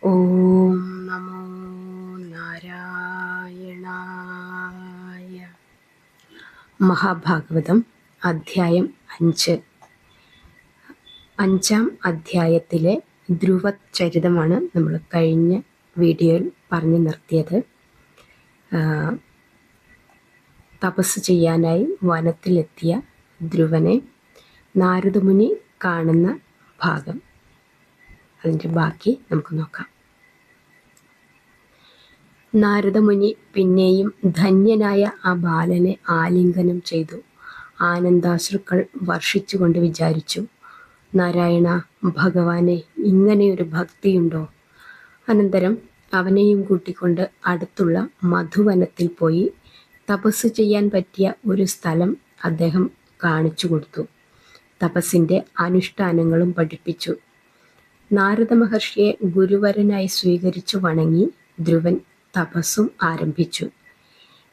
ഓം നമോ നാരായണായ. മഹാഭാഗവതം അധ്യായം 5. 5-ാം അധ്യായത്തിലെ ധ്രുവചരിതമാണ് നമ്മൾ കഴിഞ്ഞ വീഡിയോയിൽ പറഞ്ഞു നിർത്തിയത്. തപസ് ചെയ്യാനായി വനത്തിലെത്തിയ ധ്രുവനെ നാരദമുനി കാണുന്ന ഭാഗം. അതിൻ്റെ ബാക്കി നമുക്ക് നോക്കാം. നാരദമുനി പിന്നെയും ധന്യനായ ആ ബാലനെ ആലിംഗനം ചെയ്തു ആനന്ദാശ്രുക്കൾ വർഷിച്ചുകൊണ്ട് വിചാരിച്ചു, നാരായണ ഭഗവാനെ, ഇങ്ങനെയൊരു ഭക്തിയുണ്ടോ? അനന്തരം അവനെയും കൂട്ടിക്കൊണ്ട് അടുത്തുള്ള മധുവനത്തിൽ പോയി തപസ് ചെയ്യാൻ പറ്റിയ ഒരു സ്ഥലം അദ്ദേഹം കാണിച്ചു കൊടുത്തു. തപസ്സിൻ്റെ അനുഷ്ഠാനങ്ങളും പഠിപ്പിച്ചു. നാരദ മഹർഷിയെ ഗുരുവരനായി സ്വീകരിച്ചു വണങ്ങി ധ്രുവൻ തപസ്സും ആരംഭിച്ചു.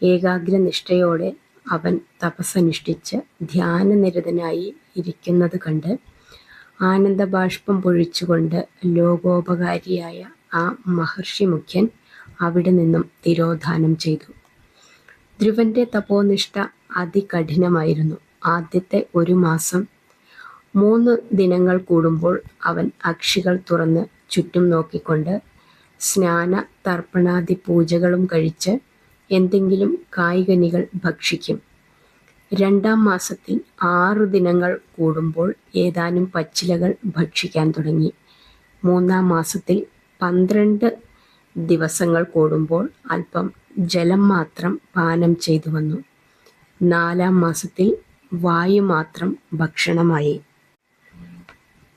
ഏകാഗ്രനിഷ്ഠയോടെ അവൻ തപസ്സനുഷ്ഠിച്ച് ധ്യാനനിരതനായി ഇരിക്കുന്നത് കണ്ട് ആനന്ദബാഷ്പം പൊഴിച്ചുകൊണ്ട് ലോകോപകാരിയായ ആ മഹർഷി മുഖ്യൻ അവിടെ നിന്നും തിരോധാനം ചെയ്തു. ധ്രുവന്റെ തപോനിഷ്ഠ അതികഠിനമായിരുന്നു. ആദ്യത്തെ 1 മാസം 3 ദിനങ്ങൾ കൂടുമ്പോൾ അവൻ അക്ഷികൾ തുറന്ന് ചുറ്റും നോക്കിക്കൊണ്ട് സ്നാന തർപ്പണാദി പൂജകളും കഴിച്ച് എന്തെങ്കിലും കായ്കനികൾ ഭക്ഷിക്കും. 2-ാം മാസത്തിൽ 6 ദിനങ്ങൾ കൂടുമ്പോൾ ഏതാനും പച്ചിലകൾ ഭക്ഷിക്കാൻ തുടങ്ങി. 3-ാം മാസത്തിൽ 12 ദിവസങ്ങൾ കൂടുമ്പോൾ അല്പം ജലം മാത്രം പാനം ചെയ്തു വന്നു. 4-ാം മാസത്തിൽ വായു മാത്രം ഭക്ഷണമായി.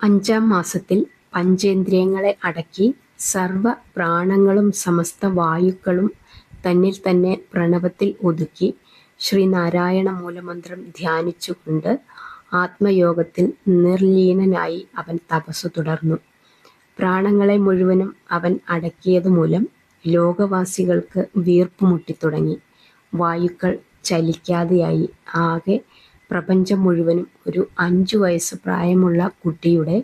5-ാം മാസത്തിൽ പഞ്ചേന്ദ്രിയങ്ങളെ അടക്കി സർവ പ്രാണങ്ങളും സമസ്ത വായുക്കളും തന്നിൽ തന്നെ പ്രണവത്തിൽ ഒതുക്കി ശ്രീനാരായണ മൂലമന്ത്രം ധ്യാനിച്ചുകൊണ്ട് ആത്മയോഗത്തിൽ നിർലീനനായി അവൻ തപസ്സു തുടർന്നു. പ്രാണങ്ങളെ മുഴുവനും അവൻ അടക്കിയതുമൂലം ലോകവാസികൾക്ക് വീർപ്പുമുട്ടിത്തുടങ്ങി. വായുക്കൾ ചലിക്കാതെയായി. ആകെ പ്രപഞ്ചം മുഴുവനും ഒരു 5 വയസ്സ് പ്രായമുള്ള കുട്ടിയുടെ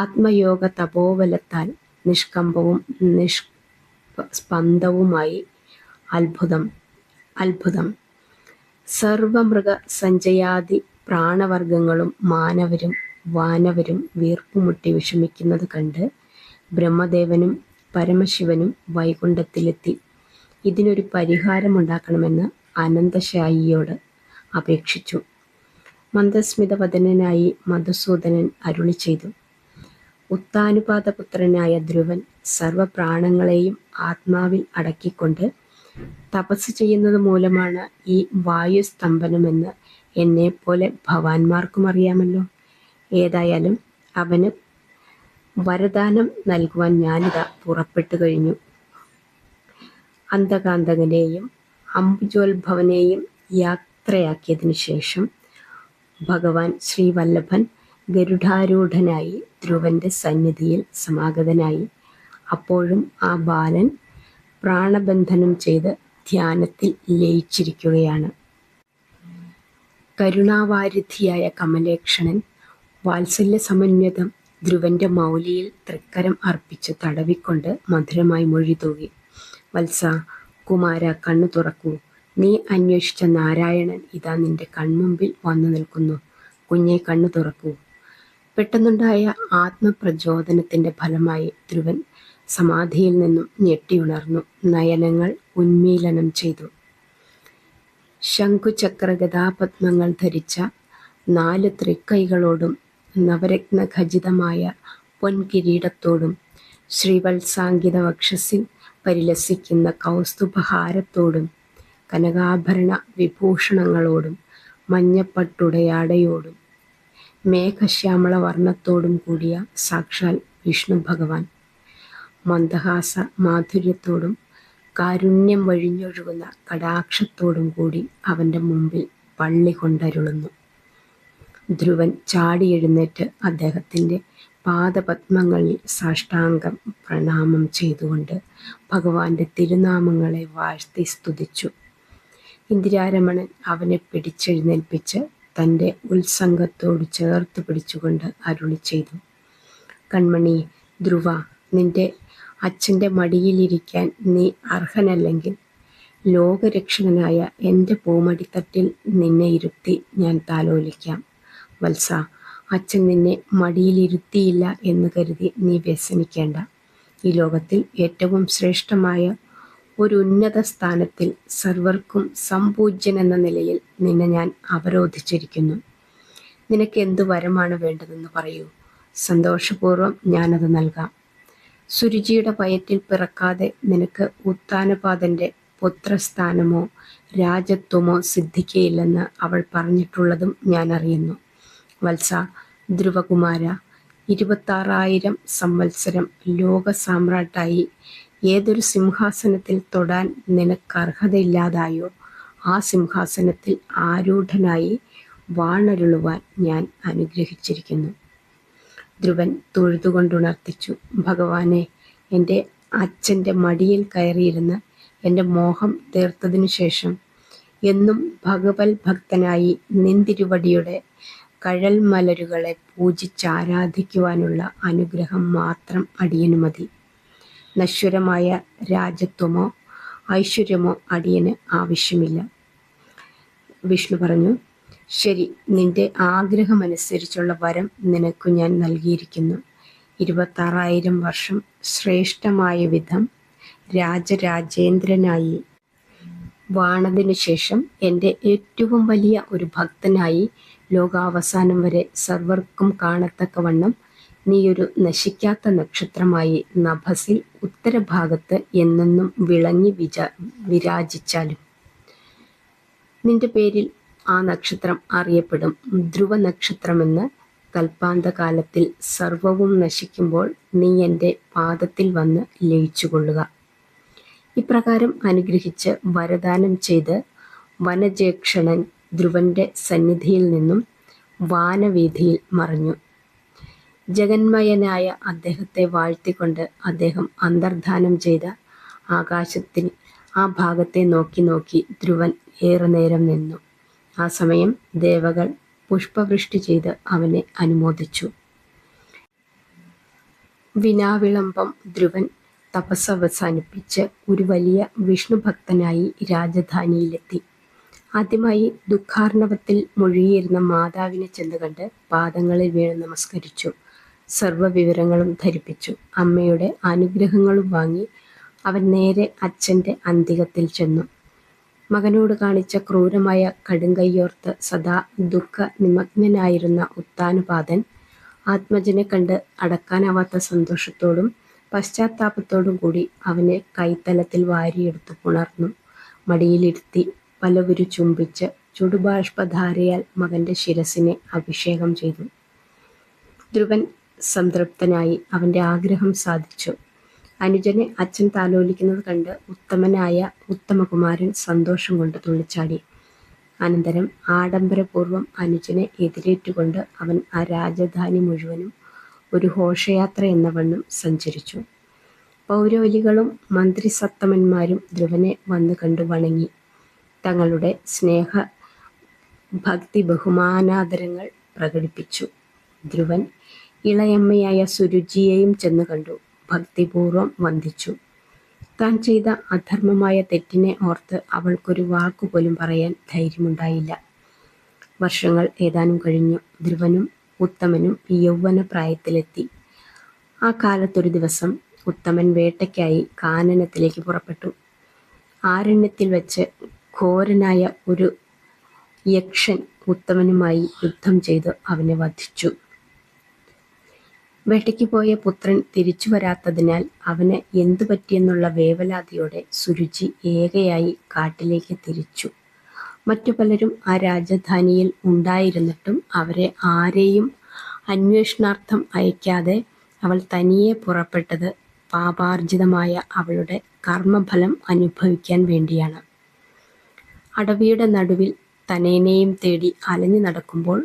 ആത്മയോഗ തപോബലത്താൽ നിഷ്കമ്പവും നിഷ്സ്പന്ദവുമായി. അത്ഭുതം. സർവമൃഗ സഞ്ചയാദി പ്രാണവർഗങ്ങളും മാനവരും വാനവരും വീർപ്പുമുട്ടി വിഷമിക്കുന്നത് കണ്ട് ബ്രഹ്മദേവനും പരമശിവനും വൈകുണ്ഠത്തിലെത്തി ഇതിനൊരു പരിഹാരമുണ്ടാക്കണമെന്ന് അനന്തശായിയോട് അപേക്ഷിച്ചു. മന്ദസ്മിതവദനനായി മധുസൂദനൻ അരുളി ചെയ്തു, ഉത്താനുപാദപുത്രനായ ധ്രുവൻ സർവപ്രാണങ്ങളെയും ആത്മാവിൽ അടക്കിക്കൊണ്ട് തപസ് ചെയ്യുന്നത് മൂലമാണ് ഈ വായുസ്തംഭനമെന്ന് എന്നെപ്പോലെ ഭവാന്മാർക്കും അറിയാമല്ലോ. ഏതായാലും അവന് വരദാനം നൽകുവാൻ ഞാനിതാ പുറപ്പെട്ടു കഴിഞ്ഞു. അന്തകാന്തകനെയും അംബുജോത്ഭവനെയും യാത്രയാക്കിയതിനു ശേഷം ഭഗവാൻ ശ്രീവല്ലഭൻ ഗരുഡാരൂഢനായി ധ്രുവന്റെ സന്നിധിയിൽ സമാഗതനായി. അപ്പോഴും ആ ബാലൻ പ്രാണബന്ധനം ചെയ്ത് ധ്യാനത്തിൽ ലയിച്ചിരിക്കുകയാണ്. കരുണാവാരിധിയായ കമലേക്ഷണൻ വാത്സല്യസമന്വിതം ധ്രുവന്റെ മൗലിയിൽ തൃക്കരം അർപ്പിച്ച് തടവിക്കൊണ്ട് മധുരമായി മൊഴി തൂകി, വത്സ, കുമാര, കണ്ണു തുറക്കൂ. നീ അന്വേഷിച്ച നാരായണൻ ഇതാ നിന്റെ കൺമുമ്പിൽ വന്നു നിൽക്കുന്നു. കുഞ്ഞെ, കണ്ണു തുറക്കൂ. പെട്ടെന്നുണ്ടായ ആത്മപ്രചോദനത്തിന്റെ ഫലമായി ധ്രുവൻ സമാധിയിൽ നിന്നും ഞെട്ടിയുണർന്നു. നയനങ്ങൾ ഉന്മീലനം ചെയ്തു. ശംഖുചക്രഗദാപത്മങ്ങൾ ധരിച്ച 4 തൃക്കൈകളോടും നവരത്നഖചിതമായ പൊൻകിരീടത്തോടും ശ്രീവത്സാങ്കിത വക്ഷസ്സിൽ പരിലസിക്കുന്ന കൗസ്തുഭഹാരത്തോടും കനകാഭരണ വിഭൂഷണങ്ങളോടും മഞ്ഞപ്പട്ടുടയാടയോടും മേഘശ്യാമള വർണ്ണത്തോടും കൂടിയ സാക്ഷാൽ വിഷ്ണു ഭഗവാൻ മന്ദഹാസ മാധുര്യത്തോടും കാരുണ്യം വഴിഞ്ഞൊഴുകുന്ന കടാക്ഷത്തോടും കൂടി അവൻ്റെ മുമ്പിൽ പള്ളി കൊണ്ടരുളുന്നു. ധ്രുവൻ ചാടി എഴുന്നേറ്റ് അദ്ദേഹത്തിൻ്റെ പാദപത്മങ്ങളിൽ സാഷ്ടാംഗം പ്രണാമം ചെയ്തുകൊണ്ട് ഭഗവാന്റെ തിരുനാമങ്ങളെ വാഴ്ത്തി സ്തുതിച്ചു. ഇന്ദിരാരമണൻ അവനെ പിടിച്ചെഴുന്നേൽപ്പിച്ച് തൻ്റെ ഉത്സംഗത്തോട് ചേർത്ത് പിടിച്ചുകൊണ്ട് അരുളി ചെയ്തു, കൺമണി ധ്രുവ, നിന്റെ അച്ഛൻ്റെ മടിയിലിരിക്കാൻ നീ അർഹനല്ലെങ്കിൽ ലോകരക്ഷകനായ എൻ്റെ പൂമടിത്തട്ടിൽ നിന്നെ ഇരുത്തി ഞാൻ താലോലിക്കാം. വത്സ, അച്ഛൻ നിന്നെ മടിയിലിരുത്തിയില്ല എന്ന് കരുതി നീ വ്യസനിക്കേണ്ട. ഈ ലോകത്തിൽ ഏറ്റവും ശ്രേഷ്ഠമായ ഒരു ഉന്നത സ്ഥാനത്തിൽ സർവർക്കും സംപൂജ്യൻ എന്ന നിലയിൽ നിന്നെ ഞാൻ അവരോധിച്ചിരിക്കുന്നു. നിനക്ക് എന്തു വരമാണ് വേണ്ടതെന്ന് പറയൂ. സന്തോഷപൂർവ്വം ഞാനത് നൽകാം. സുരുചിയുടെ വയറ്റിൽ പിറക്കാതെ നിനക്ക് ഉത്താനപാദൻ്റെ പുത്രസ്ഥാനമോ രാജത്വമോ സിദ്ധിക്കയില്ലെന്ന് അവൾ പറഞ്ഞിട്ടുള്ളതും ഞാൻ അറിയുന്നു. വത്സ, ധ്രുവകുമാര, 26,000 സംവത്സരം ലോക സാമ്രാട്ടായി ഏതൊരു സിംഹാസനത്തിൽ തൊടാൻ നിനക്കർഹതയില്ലാതായോ ആ സിംഹാസനത്തിൽ ആരൂഢനായി വാണരുളുവാൻ ഞാൻ അനുഗ്രഹിച്ചിരിക്കുന്നു. ധ്രുവൻ തൊഴുതുകൊണ്ടുണർത്തിച്ചു. ഭഗവാനെ, എൻ്റെ അച്ഛൻ്റെ മടിയിൽ കയറിയിരുന്ന് എൻ്റെ മോഹം തീർത്തതിനു ശേഷം എന്നും ഭഗവത് ഭക്തനായി നിന്തിരുവടിയുടെ കഴൽമലരുകളെ പൂജിച്ചാരാധിക്കുവാനുള്ള അനുഗ്രഹം മാത്രം അടിയനു മതി. നശ്വരമായ രാജത്വമോ ഐശ്വര്യമോ അടിയന് ആവശ്യമില്ല. വിഷ്ണു പറഞ്ഞു, ശരി, നിന്റെ ആഗ്രഹമനുസരിച്ചുള്ള വരം നിനക്കു ഞാൻ നൽകിയിരിക്കുന്നു. 26,000 വർഷം ശ്രേഷ്ഠമായ വിധം രാജരാജേന്ദ്രനായി വാണതിനു ശേഷം എൻ്റെ ഏറ്റവും വലിയ ഒരു ഭക്തനായി ലോകാവസാനം വരെ സർവർക്കും കാണത്തക്കവണ്ണം നീയൊരു നശിക്കാത്ത നക്ഷത്രമായി നഭസിൽ ഉത്തരഭാഗത്ത് എന്നെന്നും വിളങ്ങി വിരാജിച്ചാലും നിന്റെ പേരിൽ ആ നക്ഷത്രം അറിയപ്പെടും. ധ്രുവ നക്ഷത്രമെന്ന് കൽപ്പാന്തകാലത്തിൽ സർവവും നശിക്കുമ്പോൾ നീ എൻ്റെ പാദത്തിൽ വന്ന് ലയിച്ചുകൊള്ളുക. ഇപ്രകാരം അനുഗ്രഹിച്ച് വരദാനം ചെയ്ത് വനജേക്ഷണൻ ധ്രുവന്റെ സന്നിധിയിൽ നിന്നും വാനവീഥിയിൽ മറഞ്ഞു. ജഗന്മയനായ അദ്ദേഹത്തെ വാഴ്ത്തിക്കൊണ്ട് അദ്ദേഹം അന്തർധാനം ചെയ്ത ആകാശത്തിൽ ആ ഭാഗത്തെ നോക്കി നോക്കി ധ്രുവൻ ഏറെ നേരം നിന്നു. ആ സമയം ദേവകൾ പുഷ്പവൃഷ്ടി ചെയ്ത് അവനെ അനുമോദിച്ചു. വിനാവിളംബം ധ്രുവൻ തപസ് അവസാനിപ്പിച്ച് ഒരു വലിയ വിഷ്ണുഭക്തനായി രാജധാനിയിലെത്തി. ആദ്യമായി ദുഃഖാർണവത്തിൽ മുഴുകിയിരുന്ന മാതാവിനെ ചെന്ന് കണ്ട് പാദങ്ങളിൽ വീണ് നമസ്കരിച്ചു. സർവ്വവിവരങ്ങളും ധരിപ്പിച്ചു. അമ്മയുടെ അനുഗ്രഹങ്ങളും വാങ്ങി അവൻ നേരെ അച്ഛൻ്റെ അന്തികത്തിൽ ചെന്നു. മകനോട് കാണിച്ച ക്രൂരമായ കടുങ്കയ്യോർത്ത് സദാ ദുഃഖ നിമഗ്നനായിരുന്ന ഉത്താനപാദൻ ആത്മജനെ കണ്ട് അടക്കാനാവാത്ത സന്തോഷത്തോടും പശ്ചാത്താപത്തോടും കൂടി അവനെ കൈത്തലത്തിൽ വാരിയെടുത്ത് പുണർന്നു. മടിയിലിരുത്തി പലവുരു ചുംബിച്ച് ചുടുബാഷ്പധാരയാൽ മകൻ്റെ ശിരസിനെ അഭിഷേകം ചെയ്തു. ധ്രുവൻ സംതൃപ്തനായി. അവൻ്റെ ആഗ്രഹം സാധിച്ചു. അനുജനെ അച്ഛൻ താലോലിക്കുന്നത് കണ്ട് ഉത്തമനായ ഉത്തമകുമാരൻ സന്തോഷം കൊണ്ട് തുള്ളിച്ചാടി. അനന്തരം ആഡംബരപൂർവ്വം അനുജനെ എതിരേറ്റുകൊണ്ട് അവൻ ആ രാജധാനി മുഴുവനും ഒരു ഘോഷയാത്ര എന്ന വണ്ണം സഞ്ചരിച്ചു. പൗരോഹികളും മന്ത്രിസത്തമന്മാരും ധ്രുവനെ വന്നു കണ്ടു വണങ്ങി തങ്ങളുടെ സ്നേഹ ഭക്തി ബഹുമാനാദരങ്ങൾ പ്രകടിപ്പിച്ചു. ധ്രുവൻ ഇളയമ്മയായ സുരുചിയെയും ചെന്ന് കണ്ടു ഭക്തിപൂർവ്വം വന്ദിച്ചു. താൻ ചെയ്ത അധർമ്മമായ തെറ്റിനെ ഓർത്ത് അവൾക്കൊരു വാക്കുപോലും പറയാൻ ധൈര്യമുണ്ടായില്ല. വർഷങ്ങൾ ഏതാനും കഴിഞ്ഞു. ധ്രുവനും ഉത്തമനും യൗവന പ്രായത്തിലെത്തി. ആ കാലത്തൊരു ദിവസം ഉത്തമൻ വേട്ടയ്ക്കായി കാനനത്തിലേക്ക് പുറപ്പെട്ടു. ആരണ്യത്തിൽ വെച്ച് ഘോരനായ ഒരു യക്ഷൻ ഉത്തമനുമായി യുദ്ധം ചെയ്ത് അവനെ വധിച്ചു. വേട്ടയ്ക്ക് പോയ പുത്രൻ തിരിച്ചു വരാത്തതിനാൽ അവന് എന്തു പറ്റിയെന്നുള്ള വേവലാതിയോടെ സുരുചി ഏകയായി കാട്ടിലേക്ക് തിരിച്ചു. മറ്റു പലരും ആ രാജധാനിയിൽ ഉണ്ടായിരുന്നിട്ടും അവരെ ആരെയും അന്വേഷണാർത്ഥം അയക്കാതെ അവൾ തനിയെ പുറപ്പെട്ടത് പാപാർജിതമായ അവളുടെ കർമ്മഫലം അനുഭവിക്കാൻ വേണ്ടിയാണ്. അടവിയുടെ നടുവിൽ തനേനെയും തേടി അലഞ്ഞു നടക്കുമ്പോൾ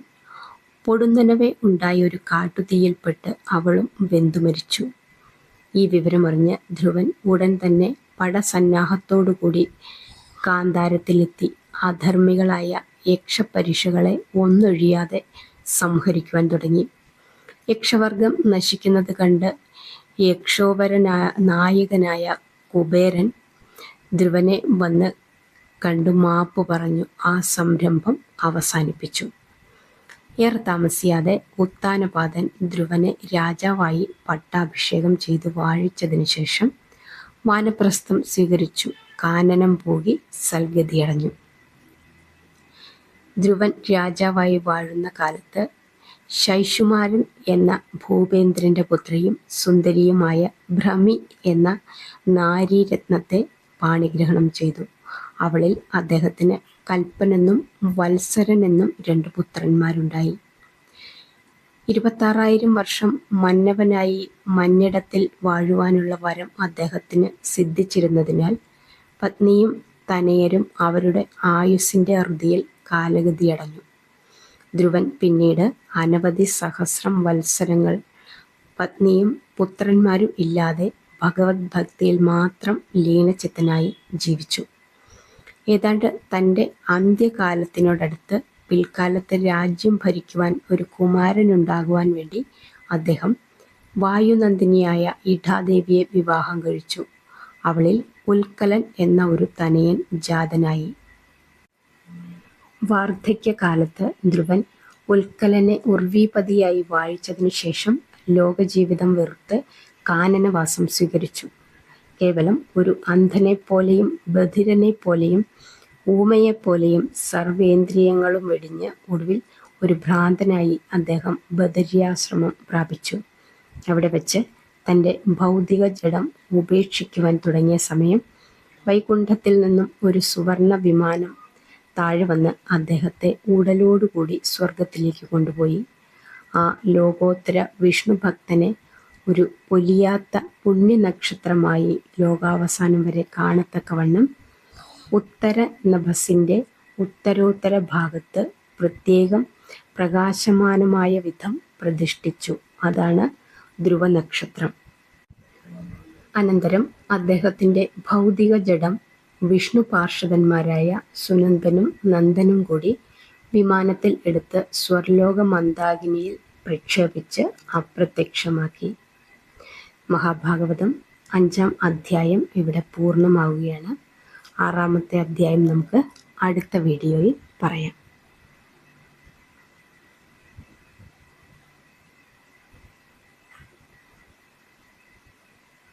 പൊടുന്നനവെ ഉണ്ടായ ഒരു കാട്ടുതീയിൽപ്പെട്ട് അവളും വെന്തുമരിച്ചു. ഈ വിവരമറിഞ്ഞ് ധ്രുവൻ ഉടൻ തന്നെ പടസന്നാഹത്തോടുകൂടി കാന്താരത്തിലെത്തി അധർമ്മികളായ യക്ഷപരിഷകളെ ഒന്നൊഴിയാതെ സംഹരിക്കുവാൻ തുടങ്ങി. യക്ഷവർഗം നശിക്കുന്നത് കണ്ട് നായകനായ കുബേരൻ ധ്രുവനെ വന്ന് കണ്ടു മാപ്പ് പറഞ്ഞു ആ സംരംഭം അവസാനിപ്പിച്ചു. ഏറെ താമസിയാതെ ഉത്താനപാദൻ ധ്രുവനെ രാജാവായി പട്ടാഭിഷേകം ചെയ്തു വാഴിച്ചതിനു ശേഷം വാനപ്രസ്ഥം സ്വീകരിച്ചു. കാനനം പോകി സൽഗതിയടഞ്ഞു. ധ്രുവൻ രാജാവായി വാഴുന്ന കാലത്ത് ശൈശുമാരൻ എന്ന ഭൂപേന്ദ്രന്റെ പുത്രിയും സുന്ദരിയുമായ ഭ്രമി എന്ന നാരീരത്നത്തെ പാണിഗ്രഹണം ചെയ്തു. അവളിൽ അദ്ദേഹത്തിന് കൽപ്പനെന്നും വത്സരൻ എന്നും 2 പുത്രന്മാരുണ്ടായി. 26,000 വർഷം മന്നവനായി മഞ്ഞിടത്തിൽ വാഴുവാനുള്ള വരം അദ്ദേഹത്തിന് സിദ്ധിച്ചിരുന്നതിനാൽ പത്നിയും തനയരും അവരുടെ ആയുസ്സിന്റെ അറുതിയിൽ കാലഗതിയടഞ്ഞു. ധ്രുവൻ പിന്നീട് അനവധി സഹസ്രം വത്സരങ്ങൾ പത്നിയും പുത്രന്മാരും ഇല്ലാതെ ഭഗവത് ഭക്തിയിൽ മാത്രം ലീനചിത്തനായി ജീവിച്ചു. ഏതാണ്ട് തൻ്റെ അന്ത്യകാലത്തിനോടടുത്ത് പിൽക്കാലത്ത് രാജ്യം ഭരിക്കുവാൻ ഒരു കുമാരനുണ്ടാകുവാൻ വേണ്ടി അദ്ദേഹം വായുനന്ദിനിയായ ഇടാദേവിയെ വിവാഹം കഴിച്ചു. അവളിൽ ഉൽക്കലൻ എന്ന ഒരു തനയൻ ജാതനായി. വാർദ്ധക്യകാലത്ത് ധ്രുവൻ ഉൽക്കലനെ ഉർവീപതിയായി വാഴിച്ചതിനു ശേഷം ലോകജീവിതം വെറുത്ത് കാനനവാസം സ്വീകരിച്ചു. കേവലം ഒരു അന്ധനെപ്പോലെയും ബധിരനെപ്പോലെയും ഊമയെപ്പോലെയും സർവേന്ദ്രിയങ്ങളും വെടിഞ്ഞ് ഒടുവിൽ ഒരു ഭ്രാന്തനായി അദ്ദേഹം ബദര്യാശ്രമം പ്രാപിച്ചു. അവിടെ വെച്ച് തൻ്റെ ഭൗതിക ജഡം ഉപേക്ഷിക്കുവാൻ തുടങ്ങിയ സമയം വൈകുണ്ഠത്തിൽ നിന്നും ഒരു സുവർണ വിമാനം താഴെ വന്ന് അദ്ദേഹത്തെ ഉടലോടുകൂടി സ്വർഗത്തിലേക്ക് കൊണ്ടുപോയി. ആ ലോകോത്തര വിഷ്ണു ഭക്തനെ ഒരു പൊലിയാത്ത പുണ്യനക്ഷത്രമായി ലോകാവസാനം വരെ കാണത്തക്കവണ്ണം ഉത്തര നഭസിൻ്റെ ഉത്തരോത്തര ഭാഗത്ത് പ്രത്യേകം പ്രകാശമാനമായ വിധം പ്രതിഷ്ഠിച്ചു. അതാണ് ധ്രുവനക്ഷത്രം. അനന്തരം അദ്ദേഹത്തിൻ്റെ ഭൗതിക ജഡം വിഷ്ണു പാർഷദന്മാരായ സുനന്ദനും നന്ദനും കൂടി വിമാനത്തിൽ എടുത്ത് സ്വർലോക മന്ദാകിനിയിൽ പ്രക്ഷേപിച്ച് അപ്രത്യക്ഷമാക്കി. മഹാഭാഗവതം 5-ാം അധ്യായം ഇവിടെ പൂർണ്ണമാവുകയാണ്. 6-ാമത്തെ അധ്യായം നമുക്ക് അടുത്ത വീഡിയോയിൽ പറയാം.